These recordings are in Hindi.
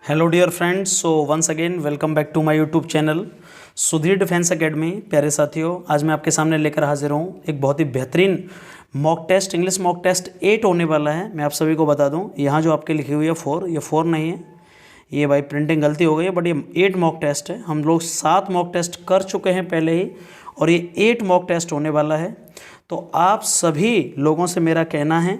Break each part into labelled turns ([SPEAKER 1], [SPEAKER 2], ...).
[SPEAKER 1] Hello dear friends, so once again welcome back to my YouTube channel Sudhir defence academy. प्यारे साथियों, आज मैं आपके सामने लेकर हाजिर हूँ एक बहुत ही बेहतरीन mock test, English mock test 8 होने वाला है। मैं आप सभी को बता दूँ, यहाँ जो आपके लिखी हुई है 4, ये 4 नहीं है, ये भाई प्रिंटिंग गलती हो गई है, बट ये 8 मॉक टेस्ट है। हम लोग 7 मॉक टेस्ट कर चुके हैं पहले ही, और ये 8 मॉक टेस्ट होने वाला है। तो आप सभी लोगों से मेरा कहना है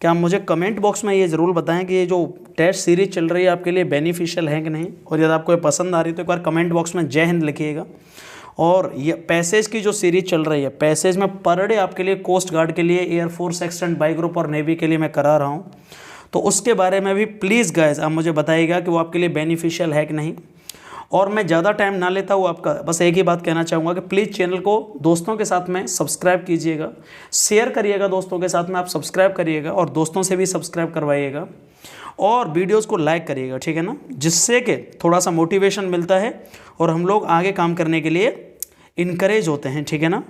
[SPEAKER 1] कि आप मुझे कमेंट बॉक्स में ये ज़रूर बताएं कि ये जो टेस्ट सीरीज चल रही है आपके लिए बेनिफिशियल है कि नहीं, और यदि आपको ये पसंद आ रही है तो एक बार कमेंट बॉक्स में जय हिंद लिखिएगा। और ये पैसेज की जो सीरीज चल रही है, पैसेज में पर डे आपके लिए कोस्ट गार्ड के लिए, एयरफोर्स एक्सटेंड बाई ग्रुप और नेवी के लिए मैं करा रहा हूँ, तो उसके बारे में भी प्लीज़ गाइज आप मुझे बताइएगा कि वो आपके लिए बेनिफिशियल है कि नहीं। और मैं ज़्यादा टाइम ना लेता हूँ आपका, बस एक ही बात कहना चाहूँगा कि प्लीज़ चैनल को दोस्तों के साथ में सब्सक्राइब कीजिएगा, शेयर करिएगा दोस्तों के साथ में, आप सब्सक्राइब करिएगा और दोस्तों से भी सब्सक्राइब करवाइएगा, और वीडियोस को लाइक करिएगा, ठीक है ना, जिससे कि थोड़ा सा मोटिवेशन मिलता है और हम लोग आगे काम करने के लिए इनकरेज होते हैं, ठीक है ना।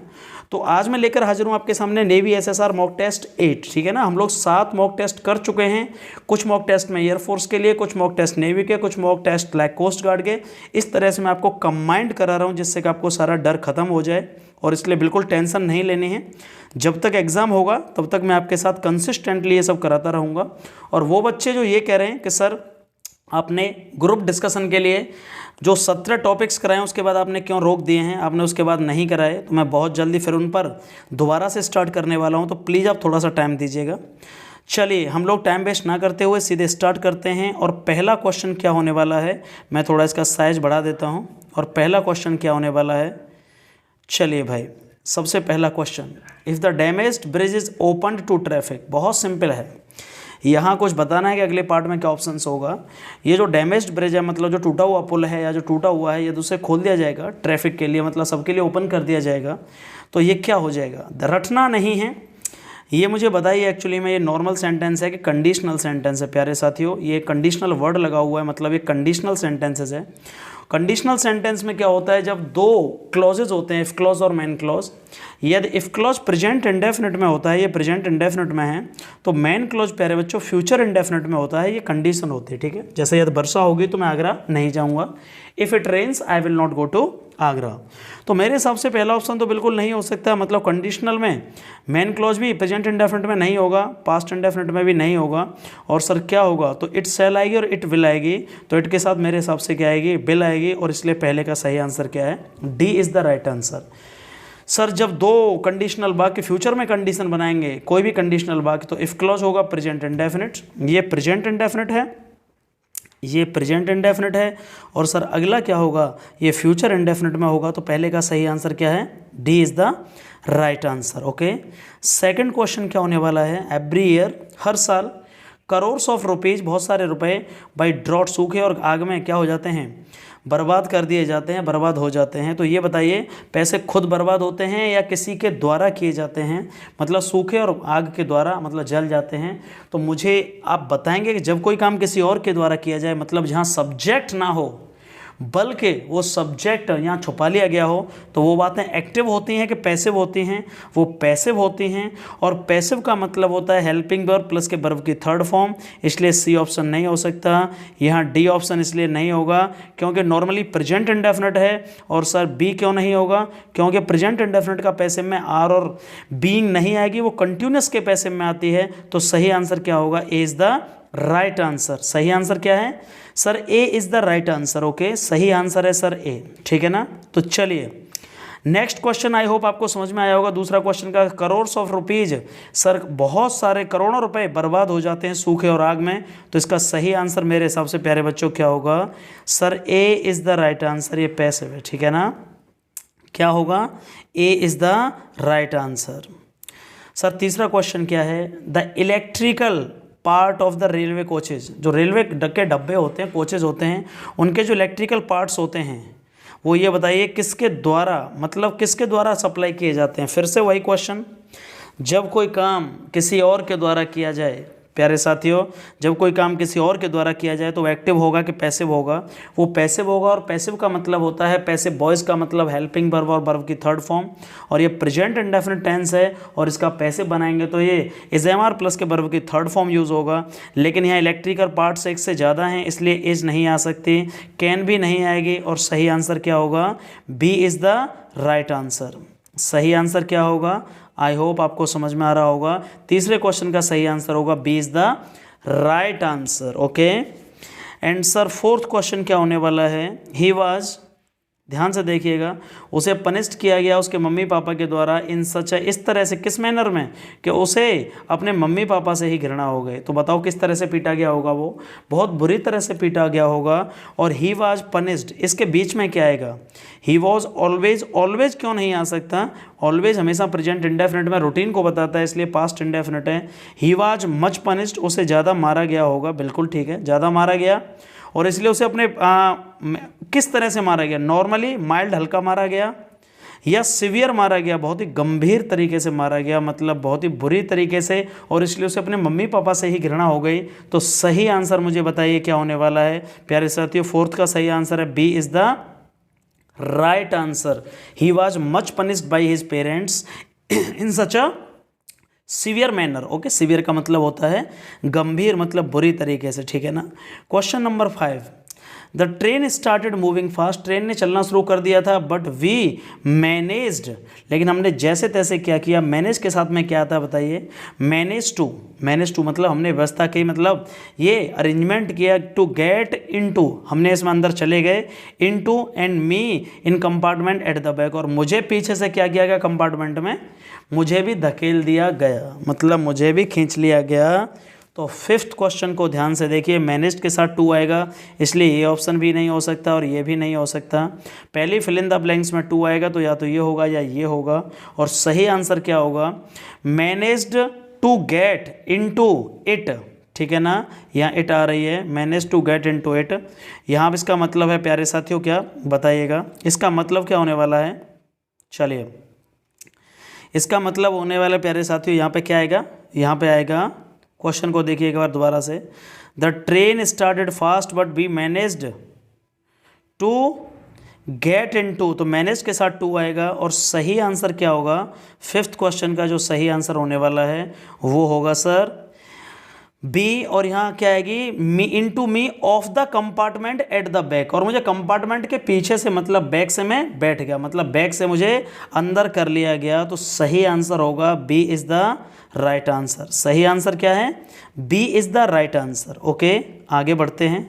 [SPEAKER 1] तो आज मैं लेकर हाजिर हूँ आपके सामने नेवी एसएसआर मॉक टेस्ट 8, ठीक है ना। हम लोग 7 मॉक टेस्ट कर चुके हैं, कुछ मॉक टेस्ट में एयरफोर्स के लिए, कुछ मॉक टेस्ट नेवी के, कुछ mock test like coast guard के। इस तरह से मैं आपको कंबाइंड करा रहा हूँ जिससे कि आपको सारा डर खत्म हो जाए, और इसलिए बिल्कुल टेंशन नहीं लेनी है। जब तक एग्ज़ाम होगा तब तक मैं आपके साथ कंसिस्टेंटली ये सब कराता रहूँगा। और वो बच्चे जो ये कह रहे हैं कि सर आपने ग्रुप डिस्कशन के लिए जो 17 टॉपिक्स कराए उसके बाद आपने क्यों रोक दिए हैं, आपने उसके बाद नहीं कराए, तो मैं बहुत जल्दी फिर उन पर दोबारा से स्टार्ट करने वाला हूं, तो प्लीज़ आप थोड़ा सा टाइम दीजिएगा। चलिए हम लोग टाइम वेस्ट ना करते हुए सीधे स्टार्ट करते हैं। और पहला क्वेश्चन क्या होने वाला है, मैं थोड़ा इसका साइज बढ़ा देता हूँ। और पहला क्वेश्चन क्या होने वाला है, चलिए भाई, सबसे पहला question, if the damaged bridge is opened to traffic. बहुत सिंपल है, यहाँ कुछ बताना है कि अगले पार्ट में क्या ऑप्शंस होगा। ये जो डैमेज्ड ब्रिज है, मतलब जो टूटा हुआ पुल है या जो टूटा हुआ है, ये दूसरे खोल दिया जाएगा ट्रैफिक के लिए, मतलब सबके लिए ओपन कर दिया जाएगा, तो ये क्या हो जाएगा, रटना नहीं है। ये मुझे बताइए एक्चुअली में ये नॉर्मल सेंटेंस है कि कंडीशनल सेंटेंस है। प्यारे साथियों, ये कंडीशनल वर्ड लगा हुआ है, मतलब ये कंडीशनल सेंटेंसेस है। कंडीशनल सेंटेंस में क्या होता है, जब दो क्लॉजेज होते हैं, इफ़ क्लॉज और मेन क्लॉज, यदि इफ़ क्लॉज प्रेजेंट इंडेफिनिट में होता है, ये प्रेजेंट इंडेफिनिट में है, तो मेन क्लॉज प्यारे बच्चों फ्यूचर इंडेफिनिट में होता है, ये कंडीशन होती है, ठीक है। जैसे यदि वर्षा होगी तो मैं आगरा नहीं जाऊँगा, if it rains I will not go to Agra. तो मेरे हिसाब से पहला ऑप्शन तो बिल्कुल नहीं हो सकता, मतलब कंडीशनल में मेन क्लॉज भी प्रेजेंट इंडेफिनिट में नहीं होगा, पास्ट इंडेफिनिट में भी नहीं होगा, और सर क्या होगा, तो इट शैल आएगी और इट विल आएगी, तो इट के साथ मेरे हिसाब से क्या आएगी, विल आएगी, और इसलिए पहले का सही आंसर क्या है, D is the right answer. Sir जब दो कंडीशनल वाक्य फ्यूचर में कंडीशन बनाएंगे, कोई भी कंडीशनल वाक्य, तो इफ़ क्लॉज होगा प्रेजेंट इंडेफिनिट, ये प्रेजेंट इंडेफिनिट है, ये प्रेजेंट इंडेफिनिट है, और सर अगला क्या होगा, ये फ्यूचर इंडेफिनिट में होगा, तो पहले का सही आंसर क्या है, D is the right answer. Okay, second question क्या होने वाला है, एवरी ईयर, हर साल, करोर्स ऑफ रुपीज़, बहुत सारे रुपए, बाई ड्रॉट, सूखे और आग में क्या हो जाते हैं, बर्बाद कर दिए जाते हैं, बर्बाद हो जाते हैं। तो ये बताइए, पैसे खुद बर्बाद होते हैं या किसी के द्वारा किए जाते हैं, मतलब सूखे और आग के द्वारा, मतलब जल जाते हैं। तो मुझे आप बताएंगे कि जब कोई काम किसी और के द्वारा किया जाए, मतलब जहाँ सब्जेक्ट ना हो बल्कि वो सब्जेक्ट यहाँ छुपा लिया गया हो, तो वो बातें एक्टिव होती हैं कि पैसिव होती हैं, वो पैसिव होती हैं। और पैसिव का मतलब होता है हेल्पिंग वर्ब प्लस के वर्ब की थर्ड फॉर्म, इसलिए सी ऑप्शन नहीं हो सकता। यहाँ डी ऑप्शन इसलिए नहीं होगा क्योंकि नॉर्मली प्रेजेंट इंडेफिनिट है। और सर बी क्यों नहीं होगा, क्योंकि प्रेजेंट इंडेफिनिट का पैसिव में आर और बीइंग नहीं आएगी, वो कंटिन्यूस के पैसिव में आती है। तो सही आंसर क्या होगा, A is the right answer. सही आंसर क्या है sir, A is the right answer. Okay, सही आंसर है सर ए, ठीक है ना। तो चलिए नेक्स्ट क्वेश्चन, आई होप आपको समझ में आया होगा। दूसरा क्वेश्चन का, करोर्स ऑफ रुपीज़, सर बहुत सारे करोड़ों रुपए बर्बाद हो जाते हैं सूखे और आग में, तो इसका सही आंसर मेरे हिसाब से प्यारे बच्चों क्या होगा, sir A is the right answer. ये पैसिव है, ठीक है ना, क्या होगा, A is the right answer. Sir तीसरा क्वेश्चन क्या है, the electrical part of the railway coaches, जो रेलवे के डब्बे होते हैं, कोचेज होते हैं, उनके जो इलेक्ट्रिकल पार्ट्स होते हैं, वो ये बताइए किसके द्वारा, मतलब किसके द्वारा सप्लाई किए जाते हैं। फिर से वही क्वेश्चन, जब कोई काम किसी और के द्वारा किया जाए प्यारे साथियों, जब कोई काम किसी और के द्वारा किया जाए तो वो एक्टिव होगा कि पैसिव होगा? वो पैसिव होगा। और पैसिव का मतलब होता है, पैसिव वॉइस का मतलब हेल्पिंग वर्ब और वर्ब की थर्ड फॉर्म, और ये प्रेजेंट इंडेफिनिट टेंस है और इसका पैसिव बनाएंगे तो ये इज एम आर प्लस के वर्ब की थर्ड फॉर्म यूज़ होगा। लेकिन यहाँ इलेक्ट्रिकल पार्ट्स एक से ज़्यादा हैं, इसलिए इज नहीं आ सकती, कैन भी नहीं आएगी, और सही आंसर क्या होगा? B is the right answer. सही आंसर क्या होगा? आई होप आपको समझ में आ रहा होगा। तीसरे क्वेश्चन का सही आंसर होगा B is the right answer. Okay, and sir fourth question क्या होने वाला है? ही वाज, ध्यान से देखिएगा, उसे पनिश्ड किया गया उसके मम्मी पापा के द्वारा इन सच, इस तरह से, किस मैनर में कि उसे अपने मम्मी पापा से ही घृणा हो गई। तो बताओ किस तरह से पीटा गया होगा? वो बहुत बुरी तरह से पीटा गया होगा। और ही वाज पनिश्ड, इसके बीच में क्या आएगा? ही वॉज ऑलवेज, ऑलवेज क्यों नहीं आ सकता? ऑलवेज हमेशा प्रेजेंट इंडेफिनिट में रूटीन को बताता है, इसलिए पास्ट इंडेफिनिट है। ही वाज मच पनिश्ड, उसे ज़्यादा मारा गया होगा, बिल्कुल ठीक है, ज़्यादा मारा गया, और इसलिए उसे अपने किस तरह से मारा गया? नॉर्मली, माइल्ड, हल्का मारा गया, या सिवियर मारा गया, बहुत ही गंभीर तरीके से मारा गया, मतलब बहुत ही बुरी तरीके से, और इसलिए उसे अपने मम्मी पापा से ही घृणा हो गई। तो सही आंसर मुझे बताइए क्या होने वाला है प्यारे साथियों? फोर्थ का सही आंसर है B is the right answer. He was much punished by his parents in such a severe manner. Okay, severe का मतलब होता है गंभीर, मतलब बुरी तरीके से, ठीक है ना। Question number 5, the train started moving fast, train ने चलना शुरू कर दिया था, बट वी मैनेज्ड, लेकिन हमने जैसे तैसे क्या किया? मैनेज के साथ में क्या आता है बताइए? मैनेज टू, मैनेज टू मतलब हमने व्यवस्था की, मतलब ये अरेंजमेंट किया, टू गेट इनटू, हमने इसमें अंदर चले गए, into and me in compartment at the back, और मुझे पीछे से क्या किया गया? कंपार्टमेंट में मुझे भी धकेल दिया गया, मतलब मुझे भी खींच लिया गया। तो फिफ्थ क्वेश्चन को ध्यान से देखिए, मैनेज्ड के साथ टू आएगा, इसलिए ये ऑप्शन भी नहीं हो सकता और ये भी नहीं हो सकता। पहली फिल इन द ब्लैंक्स में टू आएगा तो या तो ये होगा या ये होगा, और सही आंसर क्या होगा? Managed to get into it, ठीक है ना, यहाँ इट आ रही है, manage to get into it. यहाँ इसका मतलब है प्यारे साथियों, क्या बताइएगा इसका मतलब क्या होने वाला है? चलिए, इसका मतलब होने वाला प्यारे साथियों, यहाँ पे क्या आएगा? यहाँ पे आएगा, क्वेश्चन को देखिए एक बार दोबारा से, the train started fast but be managed to get into, तो मैनेज के साथ टू आएगा, और सही आंसर क्या होगा? फिफ्थ क्वेश्चन का जो सही आंसर होने वाला है वो होगा सर बी, और यहाँ क्या आएगी? Me into me of the compartment at the back, और मुझे कंपार्टमेंट के पीछे से, मतलब बैक से मैं बैठ गया, मतलब बैक से मुझे अंदर कर लिया गया। तो सही आंसर होगा B is the right answer. सही आंसर क्या है? B is the right answer. Okay, आगे बढ़ते हैं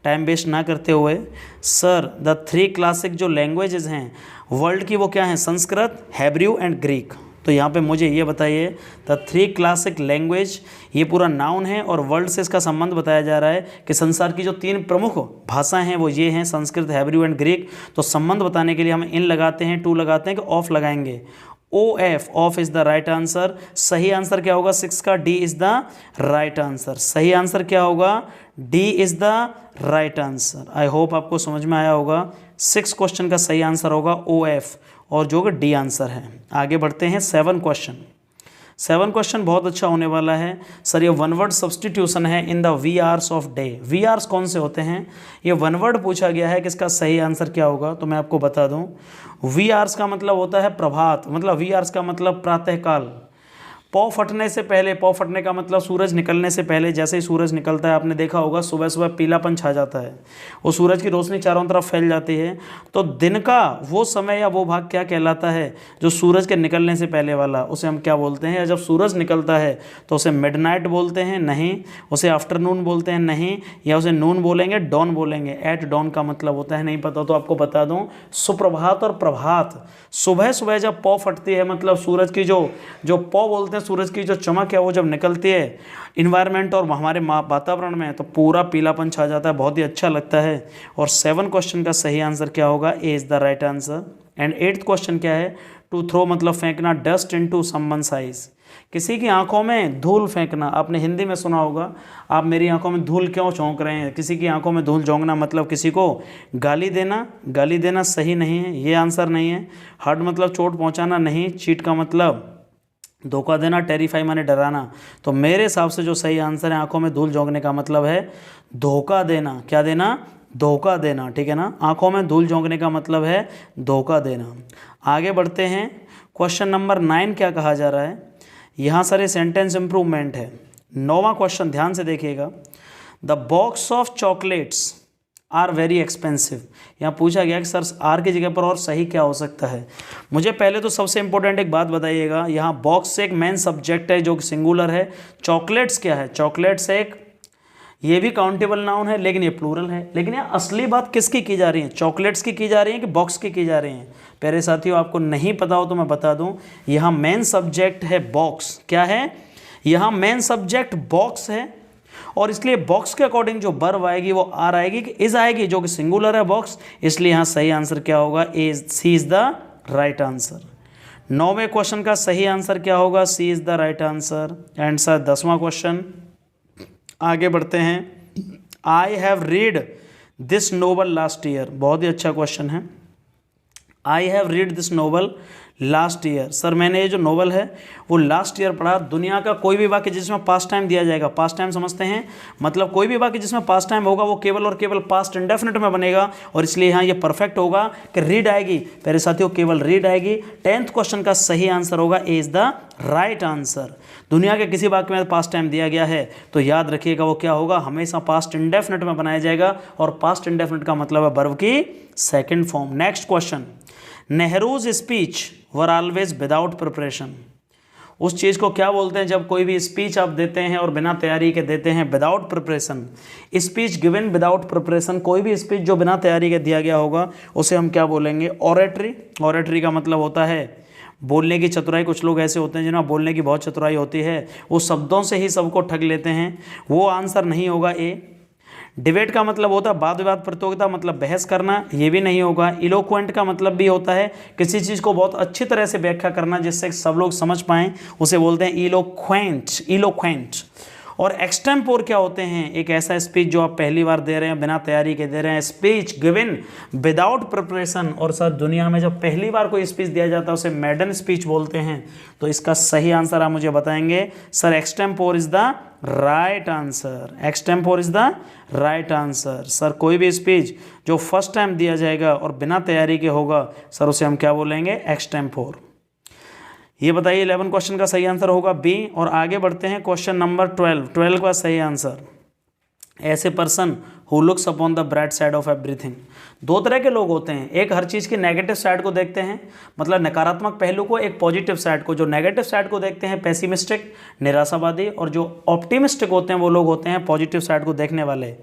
[SPEAKER 1] टाइम वेस्ट ना करते हुए। सर द 3 क्लासिक जो लैंग्वेजेस हैं वर्ल्ड की, वो क्या हैं? Sanskrit, Hebrew and Greek. तो यहाँ पे मुझे ये बताइए, द 3 क्लासिक लैंग्वेज, ये पूरा नाउन है और वर्ल्ड से इसका संबंध बताया जा रहा है कि संसार की जो 3 प्रमुख भाषाएं हैं वो ये हैं, संस्कृत, हेब्रू एंड ग्रीक। तो संबंध बताने के लिए हम इन लगाते हैं, टू लगाते हैं कि ऑफ लगाएंगे? O F, off is the right answer. सही आंसर क्या होगा? 6 का D is the right answer. सही आंसर क्या होगा? D is the right answer. I hope आपको समझ में आया होगा। 6 क्वेश्चन का सही आंसर होगा ओ एफ, और जो कि डी आंसर है। आगे बढ़ते हैं 7 क्वेश्चन। 7 क्वेश्चन बहुत अच्छा होने वाला है। सर ये वन वर्ड सब्सटीट्यूशन है in the wee hours of day. Wee hours कौन से होते हैं? ये वन वर्ड पूछा गया है कि इसका सही आंसर क्या होगा, तो मैं आपको बता दूं। वी आर्स का मतलब होता है प्रभात, मतलब वी आर्स का मतलब प्रातःकाल। पौ फटने से पहले, पौ फटने का मतलब सूरज निकलने से पहले, जैसे ही सूरज निकलता है आपने देखा होगा सुबह सुबह पीलापन छा जाता है, वो सूरज की रोशनी चारों तरफ फैल जाती है। तो दिन का वो समय या वो भाग क्या कहलाता है? जो सूरज के निकलने से पहले वाला, उसे हम क्या बोलते हैं? या जब सूरज निकलता है तो उसे मिडनाइट बोलते हैं? नहीं। उसे आफ्टरनून बोलते हैं? नहीं। या उसे नून बोलेंगे, डॉन बोलेंगे? एट डॉन का मतलब होता है, नहीं पता तो आपको बता दूं, सुप्रभात और प्रभात। सुबह सुबह जब पौ फटती है, मतलब सूरज की जो पौ बोलते हैं, सूरज की जो चमक है वो जब निकलती है इन्वायरमेंट और हमारे वातावरण में, तो पूरा पीलापन छा जाता है, बहुत ही अच्छा लगता है। और 7 क्वेश्चन का सही आंसर क्या होगा? A is the right answer. And 8th question क्या है? टू थ्रो मतलब फेंकना, डस्ट इनटू समवन्स आइज, किसी की आंखों में धूल फेंकना। आपने हिंदी में सुना होगा, आप मेरी आंखों में धूल क्यों झोंक रहे हैं? किसी की आंखों में धूल झोंकना मतलब किसी को गाली देना। गाली देना सही नहीं है, ये आंसर नहीं है। हर्ट मतलब चोट पहुंचाना नहीं। चीट का मतलब धोखा देना, टेरिफाई माने डराना। तो मेरे हिसाब से जो सही आंसर है, आंखों में धूल झोंकने का मतलब है धोखा देना। क्या देना? धोखा देना, ठीक है ना। आंखों में धूल झोंकने का मतलब है धोखा देना। आगे बढ़ते हैं, क्वेश्चन नंबर 9 क्या कहा जा रहा है यहाँ सर? ये सेंटेंस इंप्रूवमेंट है। 9वां क्वेश्चन ध्यान से देखिएगा। The box of chocolates are very expensive. यहाँ पूछा गया कि सर आर की जगह पर और सही क्या हो सकता है। मुझे पहले तो सबसे इंपॉर्टेंट एक बात बताइएगा, यहाँ बॉक्स से एक मेन सब्जेक्ट है जो कि सिंगुलर है। चॉकलेट्स क्या है? चॉकलेट्स एक, ये भी काउंटेबल नाउन है लेकिन ये प्लूरल है। लेकिन यहाँ असली बात किसकी की जा रही है? चॉकलेट्स की जा रही है कि बॉक्स की जा रही है? प्यारे साथियों, आपको नहीं पता हो तो मैं बता दूं, यहाँ मेन सब्जेक्ट है बॉक्स। क्या है? यहाँ मेन सब्जेक्ट बॉक्स है और इसलिए बॉक्स के अकॉर्डिंग जो वर्ब आएगी वो आर आएगी कि इज आएगी, जो कि सिंगुलर है बॉक्स। इसलिए यहाँ सही आंसर क्या होगा? A, C is the right answer. 9वें क्वेश्चन का सही आंसर क्या होगा? C is the right answer. And sir 10वां क्वेश्चन, आगे बढ़ते हैं। I have read this novel last year. बहुत ही अच्छा क्वेश्चन है। I have read this novel last year. Sir मैंने ये जो नोवेल है वो लास्ट ईयर पढ़ा। दुनिया का कोई भी वाक्य जिसमें पास्ट टाइम दिया जाएगा, पास्ट टाइम समझते हैं, मतलब कोई भी वाक्य जिसमें पास्ट टाइम होगा वो केवल और केवल पास्ट इंडेफिनिट में बनेगा और इसलिए यहाँ ये परफेक्ट होगा कि रीड आएगी। प्यारे साथियों, केवल रीड आएगी। 10th क्वेश्चन का सही आंसर होगा ए इज द राइट आंसर। दुनिया के किसी वाक्य में पास्ट टाइम दिया गया है तो याद रखिएगा वो क्या होगा? हमेशा पास्ट इंडेफिनिट में बनाया जाएगा और पास्ट इंडेफिनिट का मतलब है वर्ब की second form. Next question, Nehru's speech were always without preparation. उस चीज़ को क्या बोलते हैं जब कोई भी स्पीच आप देते हैं और बिना तैयारी के देते हैं? Without preparation. Speech given without preparation, कोई भी स्पीच जो बिना तैयारी के दिया गया होगा उसे हम क्या बोलेंगे? ऑरेटरी। ऑरेटरी का मतलब होता है बोलने की चतुराई। कुछ लोग ऐसे होते हैं जिन्हें बोलने की बहुत चतुराई होती है, वो शब्दों से ही सबको ठग लेते हैं, वो आंसर नहीं होगा ए। डिबेट का मतलब होता है वाद विवाद प्रतियोगिता, मतलब बहस करना, ये भी नहीं होगा। इलोक्वेंट का मतलब भी होता है किसी चीज़ को बहुत अच्छी तरह से व्याख्या करना जिससे सब लोग समझ पाएं, उसे बोलते हैं इलोक्वेंट। इलोक्वेंट। और एक्सटेम्पोर क्या होते हैं? एक ऐसा स्पीच जो आप पहली बार दे रहे हैं, बिना तैयारी के दे रहे हैं। Speech given without preparation. और सर दुनिया में जब पहली बार कोई स्पीच दिया जाता है उसे मैडन स्पीच बोलते हैं। तो इसका सही आंसर आप मुझे बताएंगे। Sir extempore is the right answer. Extempore is the right answer. Sir कोई भी स्पीच जो फर्स्ट टाइम दिया जाएगा और बिना तैयारी के होगा सर उसे हम क्या बोलेंगे? एक्सटेम्पोर। ये बताइए 11 क्वेश्चन का सही आंसर होगा बी। और आगे बढ़ते हैं क्वेश्चन नंबर 12 का सही आंसर, ऐसे person who looks upon the bright side of everything. दो तरह के लोग होते हैं, एक हर चीज़ की नेगेटिव साइड को देखते हैं, मतलब नकारात्मक पहलू को, एक पॉजिटिव साइड को। जो नेगेटिव साइड को देखते हैं पेसिमिस्टिक, निराशावादी, और जो ऑप्टिमिस्टिक होते हैं वो लोग होते हैं पॉजिटिव साइड को देखने वाले।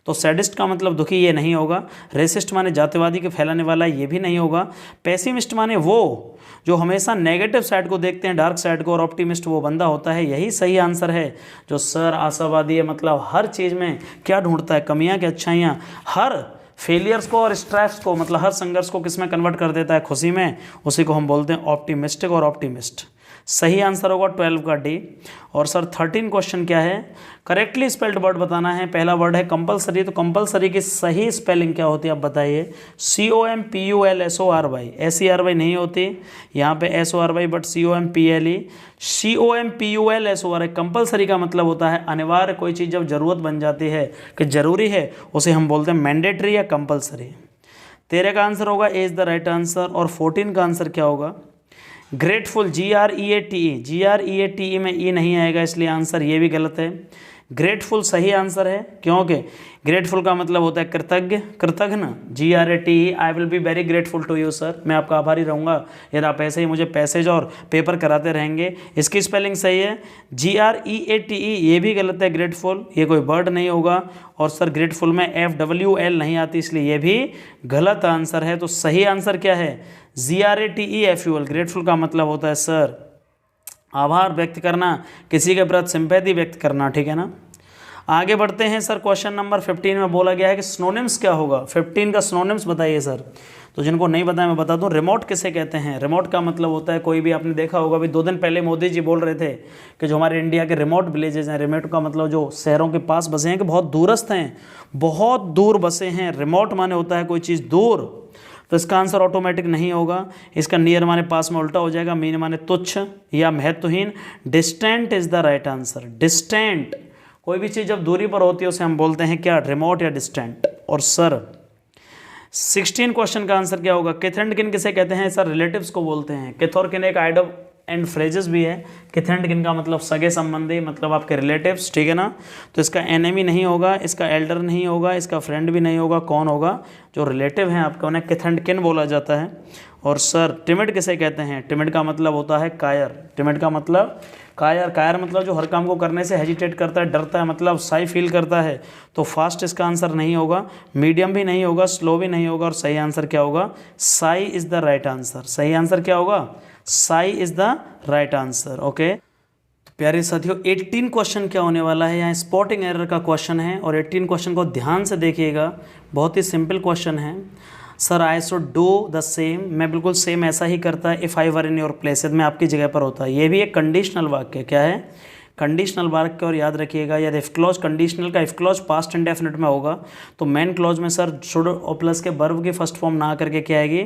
[SPEAKER 1] तो सैडिस्ट का मतलब दुखी, ये नहीं होगा। रेसिस्ट माने जातिवादी के फैलाने वाला, ये भी नहीं होगा। पेसिमिस्ट माने वो जो हमेशा नेगेटिव साइड को देखते हैं, डार्क साइड को, और ऑप्टिमिस्ट वो बंदा होता है। यही सही आंसर है। जो सर आशावादी है मतलब हर चीज़ में क्या ढूंढता है? कमियां की अच्छाइयाँ। हर फेलियर्स को और स्ट्रेस को, मतलब हर संघर्ष को किस में कन्वर्ट कर देता है? खुशी में। उसी को हम बोलते हैं ऑप्टिमिस्टिक और ऑप्टिमिस्ट। सही आंसर होगा 12 का डी। और सर 13 क्वेश्चन क्या है? करेक्टली स्पेल्ड वर्ड बताना है। पहला वर्ड है कंपलसरी। तो कंपलसरी की सही स्पेलिंग क्या होती है आप बताइए? COMPULSORY। SERY नहीं होती यहाँ पे SORY, but COMPLE। COMPULSORY। Compulsory का मतलब होता है अनिवार्य। कोई चीज़ जब जरूरत बन जाती है कि जरूरी है उसे हम बोलते हैं मैंडेटरी या कंपलसरी। 13 का आंसर होगा ए इज द राइट आंसर। और 14 का आंसर क्या होगा? ग्रेटफुल। GREATE। GREATE में ई नहीं आएगा, इसलिए आंसर ये भी गलत है। ग्रेटफुल सही आंसर है, क्योंकि ग्रेटफुल का मतलब होता है कृतज्ञ, कृतज्ञ। GRATE। I will be very grateful to you sir. मैं आपका आभारी रहूँगा यदि आप ऐसे ही मुझे पैसेज और पेपर कराते रहेंगे। इसकी स्पेलिंग सही है GREATE, ये भी गलत है। ग्रेटफुल ये कोई वर्ड नहीं होगा। और सर ग्रेटफुल में FWL नहीं आती, इसलिए ये भी गलत आंसर है। तो सही आंसर क्या है? GRATEFUL। ग्रेटफुल का मतलब होता है सर आभार व्यक्त करना, किसी के प्रति सिंपैथी व्यक्त करना, ठीक है ना। आगे बढ़ते हैं सर। क्वेश्चन नंबर 15 में बोला गया है कि सिनोनिम्स क्या होगा? 15 का सिनोनिम्स बताइए सर। तो जिनको नहीं बताया मैं बता दूं। रिमोट किसे कहते हैं? रिमोट का मतलब होता है कोई भी, आपने देखा होगा अभी 2 दिन पहले मोदी जी बोल रहे थे कि जो हमारे इंडिया के रिमोट विलेजेस हैं, रिमोट का मतलब जो शहरों के पास बसे हैं, कि बहुत दूरस्थ हैं, बहुत दूर बसे हैं। रिमोट माने होता है कोई चीज़ दूर। तो इसका आंसर ऑटोमेटिक नहीं होगा। इसका नियर माने पास में उल्टा हो जाएगा, मीन माने तुच्छ या महत्वहीन। Distant is the right answer. Distant, कोई भी चीज़ जब दूरी पर होती है उसे हम बोलते हैं क्या, रिमोट या डिस्टेंट। और सर 16 क्वेश्चन का आंसर क्या होगा, किथ एंड किन किसे कहते हैं सर, रिलेटिव्स को बोलते हैं। किथ और किन एक आइडम एंड फ्रेजेस भी है। किथ एंड किन का मतलब सगे संबंधी, मतलब आपके रिलेटिव्स, ठीक है ना। तो इसका एनिमी नहीं होगा, इसका एल्डर नहीं होगा, इसका फ्रेंड भी नहीं होगा। कौन होगा, जो रिलेटिव हैं आपका उन्हें किथ एंड किन बोला जाता है। और सर टिमिड किसे कहते हैं, टिमिड का मतलब होता है कायर। टिमिड का मतलब कायर, कायर मतलब जो हर काम को करने से हेजिटेट करता है, डरता है, मतलब साई फील करता है। तो फास्ट इसका आंसर नहीं होगा, मीडियम भी नहीं होगा, स्लो भी नहीं होगा। और सही आंसर क्या होगा, Sai is the right answer. सही आंसर क्या होगा, Sai is the right answer. Okay तो प्यारे साथियों 18 क्वेश्चन क्या होने वाला है, यहाँ स्पॉटिंग एरर का क्वेश्चन है। और 18 क्वेश्चन को ध्यान से देखिएगा, बहुत ही सिंपल क्वेश्चन है। Sir I should do the same, मैं बिल्कुल सेम ऐसा ही करता है। If I were in your place, मैं आपकी जगह पर होता है। ये भी एक कंडीशनल वाक्य, क्या है, कंडीशनल वाक्य। और याद रखिएगा यदि इफ क्लॉज कंडीशनल का इफ क्लॉज पास्ट इंडेफिनिट में होगा तो मेन क्लॉज में सर शुड और प्लस के वर्ब की फर्स्ट फॉर्म ना करके क्या आएगी,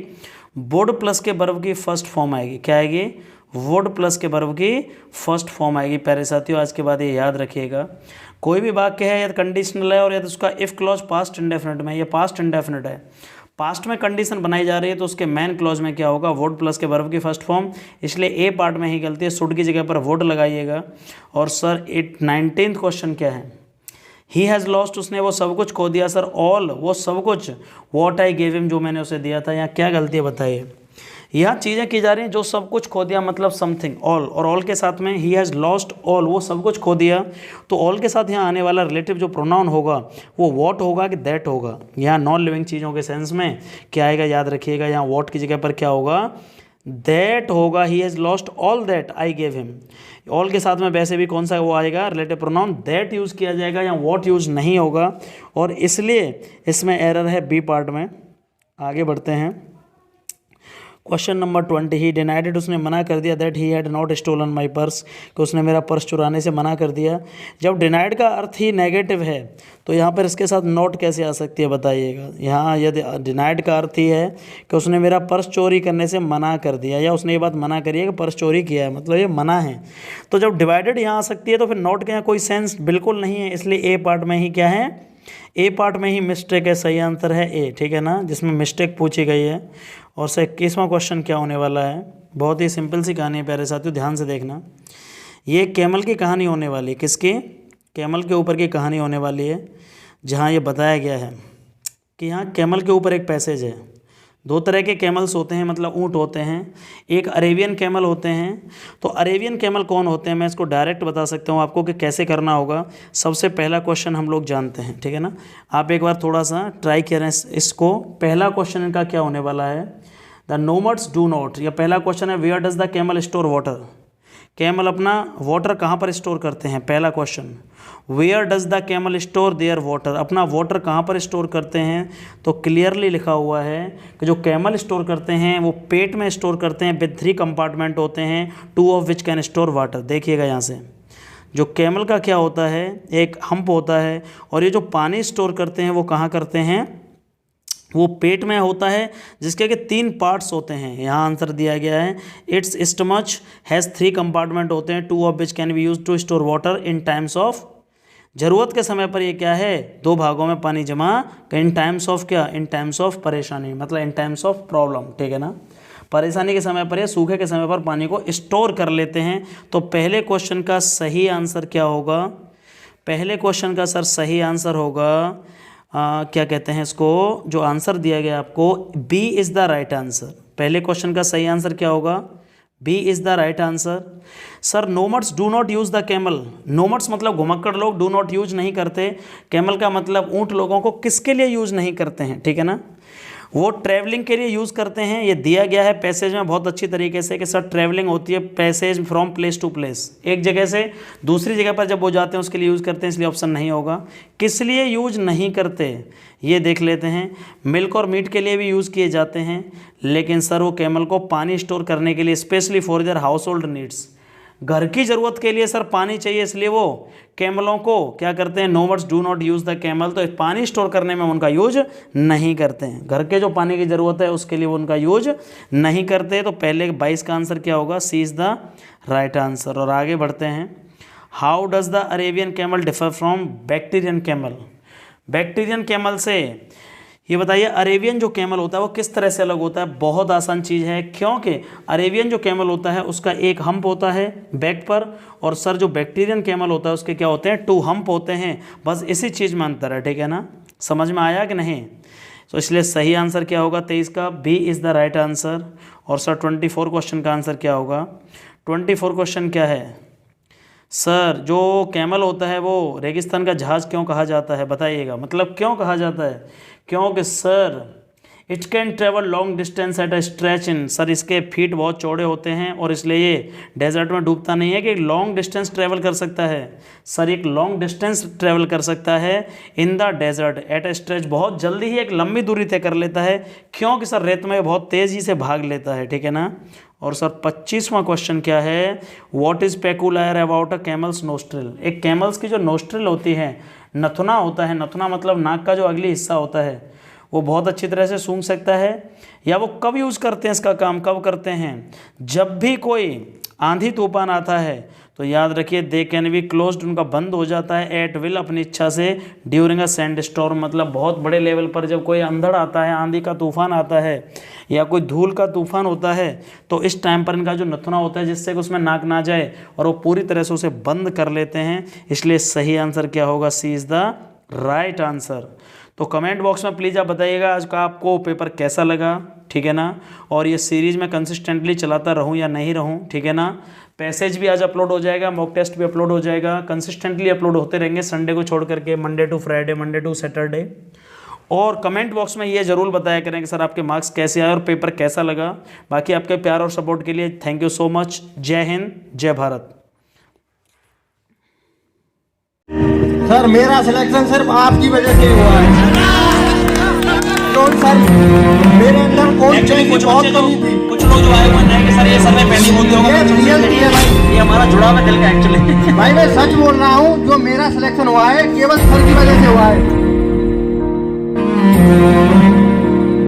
[SPEAKER 1] वुड प्लस के वर्ब की फर्स्ट फॉर्म आएगी। क्या आएगी, वुड प्लस के वर्ब की फर्स्ट फॉर्म आएगी। प्यारे साथियों आज के बाद ये याद रखिएगा, कोई भी वाक्य है यदि कंडीशनल है और यदि उसका इफ क्लॉज पास्ट इंडेफिनिट में, ये पास्ट इंडेफिनिट है, पास्ट में कंडीशन बनाई जा रही है, तो उसके मेन क्लॉज में क्या होगा, वुड प्लस के वर्ब की फर्स्ट फॉर्म। इसलिए ए पार्ट में ही गलती है, शुड की जगह पर वुड लगाइएगा। और सर 19th क्वेश्चन क्या है, ही हैज़ लॉस्ट, उसने वो सब कुछ खो दिया। सर ऑल, वो सब कुछ, वॉट आई गेव हिम, जो मैंने उसे दिया था। यहाँ क्या गलती है बताइए, यहाँ चीज़ें की जा रही हैं, जो सब कुछ खो दिया मतलब समथिंग, ऑल। और ऑल के साथ में ही हैज़ लॉस्ट ऑल, वो सब कुछ खो दिया। तो ऑल के साथ यहाँ आने वाला रिलेटिव जो प्रोनाउन होगा वो वॉट होगा कि दैट होगा। यहाँ नॉन लिविंग चीज़ों के सेंस में क्या आएगा, याद रखिएगा, यहाँ वॉट की जगह पर क्या होगा, दैट होगा। He has lost all that I gave him. All के साथ में वैसे भी कौन सा वो आएगा, रिलेटिव प्रोनाउन दैट यूज़ किया जाएगा, यहाँ वॉट यूज़ नहीं होगा। और इसलिए इसमें एरर है बी पार्ट में। आगे बढ़ते हैं, question number 20, he denied it, उसने मना कर दिया, that he had not stolen my purse, कि उसने मेरा पर्स चुराने से मना कर दिया। जब डिनाइड का अर्थ ही नेगेटिव है तो यहाँ पर इसके साथ नॉट कैसे आ सकती है बताइएगा। यहाँ यदि डिनाइड का अर्थ ही है कि उसने मेरा पर्स चोरी करने से मना कर दिया, या उसने ये बात मना करी है कि पर्स चोरी किया है, मतलब ये मना है, तो जब डिवाइडेड यहाँ आ सकती है तो फिर नॉट के यहाँ कोई सेंस बिल्कुल नहीं है। इसलिए ए पार्ट में ही क्या है, ए पार्ट में ही मिस्टेक है। सही आंसर है ए, ठीक है ना, जिसमें मिस्टेक पूछी गई है। और सर 21वां क्वेश्चन क्या होने वाला है, बहुत ही सिंपल सी कहानी है प्यारे साथियों, ध्यान से देखना। ये कैमल की कहानी होने वाली है, किसकी, कैमल के ऊपर की कहानी होने वाली है, जहाँ ये बताया गया है कि यहाँ कैमल के ऊपर एक पैसेज है। दो तरह के कैमल्स होते हैं, मतलब ऊँट होते हैं, एक अरेबियन कैमल होते हैं। तो अरेबियन कैमल कौन होते हैं, मैं इसको डायरेक्ट बता सकता हूँ आपको कि कैसे करना होगा। सबसे पहला क्वेश्चन हम लोग जानते हैं, ठीक है ना, आप एक बार थोड़ा सा ट्राई करें इसको। पहला क्वेश्चन इनका क्या होने वाला है, द नोमड्स डू नॉट, या पहला क्वेश्चन है where does the camel store water, camel अपना वाटर कहाँ पर स्टोर करते हैं। पहला question, where does the camel store their water, अपना वाटर कहाँ पर स्टोर करते हैं। तो क्लियरली लिखा हुआ है कि जो कैमल स्टोर करते हैं वो पेट में स्टोर करते हैं, विद 3 कंपार्टमेंट होते हैं, 2 of which can store water. देखिएगा यहाँ से जो कैमल का क्या होता है, एक हम्प होता है, और ये जो पानी स्टोर करते हैं वो कहाँ करते हैं, वो पेट में होता है, जिसके कि 3 पार्ट्स होते हैं। यहाँ आंसर दिया गया है, इट्स स्टमच हैज़ 3 कंपार्टमेंट होते हैं, 2 of which can be use to store water in times of, ज़रूरत के समय पर ये क्या है, 2 भागों में पानी जमा, इन टाइम्स ऑफ क्या, इन टाइम्स ऑफ परेशानी, मतलब इन टाइम्स ऑफ प्रॉब्लम, ठीक है ना, परेशानी के समय पर या सूखे के समय पर पानी को स्टोर कर लेते हैं। तो पहले क्वेश्चन का सही आंसर क्या होगा, पहले क्वेश्चन का सर सही आंसर होगा क्या कहते हैं इसको, जो आंसर दिया गया आपको, B is the right answer. पहले क्वेश्चन का सही आंसर क्या होगा, B is the right answer. Sir nomads do not use the camel, nomads मतलब घुमक्कड़ लोग डू नॉट यूज नहीं करते, कैमल का मतलब ऊँट लोगों को किसके लिए यूज़ नहीं करते हैं, ठीक है ना, वो ट्रैवलिंग के लिए यूज़ करते हैं। ये दिया गया है पैसेज में बहुत अच्छी तरीके से कि सर ट्रैवलिंग होती है passage from place to place, एक जगह से दूसरी जगह पर जब वो जाते हैं उसके लिए यूज़ करते हैं, इसलिए ऑप्शन नहीं होगा। किस लिए यूज नहीं करते ये देख लेते हैं, मिल्क और मीट के लिए भी यूज़ किए जाते हैं, लेकिन सर वो कैमल को पानी स्टोर करने के लिए, specially for their house hold needs, घर की ज़रूरत के लिए सर पानी चाहिए, इसलिए वो कैमलों को क्या करते हैं, nomads do not use the camel, तो पानी स्टोर करने में उनका यूज नहीं करते हैं। घर के जो पानी की ज़रूरत है उसके लिए वो उनका यूज नहीं करते। तो पहले 22 का आंसर क्या होगा, सी इज़ द राइट आंसर। और आगे बढ़ते हैं, how does the Arabian camel differ from Bactrian camel. Bactrian camel से ये बताइए अरेबियन जो कैमल होता है वो किस तरह से अलग होता है। बहुत आसान चीज़ है, क्योंकि अरेबियन जो कैमल होता है उसका एक हम्प होता है बैक पर, और सर जो बैक्टीरियन कैमल होता है उसके क्या होते हैं, 2 हम्प होते हैं। बस इसी चीज़ में अंतर है, ठीक है ना, समझ में आया कि नहीं। तो इसलिए सही आंसर क्या होगा 23 का, B is the right answer. और सर 24 क्वेश्चन का आंसर क्या होगा। 24 क्वेश्चन क्या है सर, जो कैमल होता है वो रेगिस्तान का जहाज़ क्यों कहा जाता है, बताइएगा। मतलब क्यों कहा जाता है, क्योंकि sir it can travel long distance eight a stretch in, sir इसके फीट बहुत चौड़े होते हैं और इसलिए ये डेजर्ट में डूबता नहीं है, कि लॉन्ग डिस्टेंस ट्रेवल कर सकता है। सर एक लॉन्ग डिस्टेंस ट्रेवल कर सकता है in the desert at a stretch, बहुत जल्दी ही एक लंबी दूरी तय कर लेता है, क्योंकि सर रेत में बहुत तेज़ी से भाग लेता है, ठीक है ना। और सर 25वां क्वेश्चन क्या है, what is peculiar about a camel's nostril. एक कैमल्स की जो नोस्ट्रिल होती है, नथुना होता है, नथुना मतलब नाक का जो अगली हिस्सा होता है, वो बहुत अच्छी तरह से सूंघ सकता है। या वो कब यूज़ करते हैं इसका काम, कब करते हैं, जब भी कोई आंधी तूफान आता है, तो याद रखिए दे कैन बी क्लोज्ड, उनका बंद हो जाता है एट विल, अपनी इच्छा से, ड्यूरिंग अ सैंड स्टॉर्म, मतलब बहुत बड़े लेवल पर जब कोई अंधड़ आता है, आंधी का तूफान आता है या कोई धूल का तूफान होता है, तो इस टाइम पर इनका जो नथुना होता है जिससे कि उसमें नाक ना जाए, और वो पूरी तरह से उसे बंद कर लेते हैं। इसलिए सही आंसर क्या होगा, सी इज़ द राइट आंसर। तो कमेंट बॉक्स में प्लीज़ आप बताइएगा आज का आपको पेपर कैसा लगा, ठीक है ना। और ये सीरीज़ में कंसिस्टेंटली चलाता रहूँ या नहीं रहूँ, ठीक है ना। पैसेज भी आज अपलोड हो जाएगा, मॉक टेस्ट भी अपलोड हो जाएगा, कंसिस्टेंटली अपलोड होते रहेंगे संडे को छोड़ करके, Monday to Friday, Monday to Saturday. और कमेंट बॉक्स में ये ज़रूर बताया करें कि सर आपके मार्क्स कैसे आए और पेपर कैसा लगा। बाकी आपके प्यार और सपोर्ट के लिए थैंक यू सो मच। जय हिंद, जय भारत।
[SPEAKER 2] सर मेरा सिलेक्शन सिर्फ आपकी वजह से हुआ है। तो सर मेरे अंदर कोई बहुत कमी थी।
[SPEAKER 1] कुछ लोग जो आए मान रहे हैं कि सर ये सर में पहली होती होगा, ये हमारा जुड़ाव है दिल का एक्चुअली।
[SPEAKER 2] भाई मैं सच बोल रहा हूँ, जो मेरा सिलेक्शन हुआ है केवल सर की वजह से हुआ है।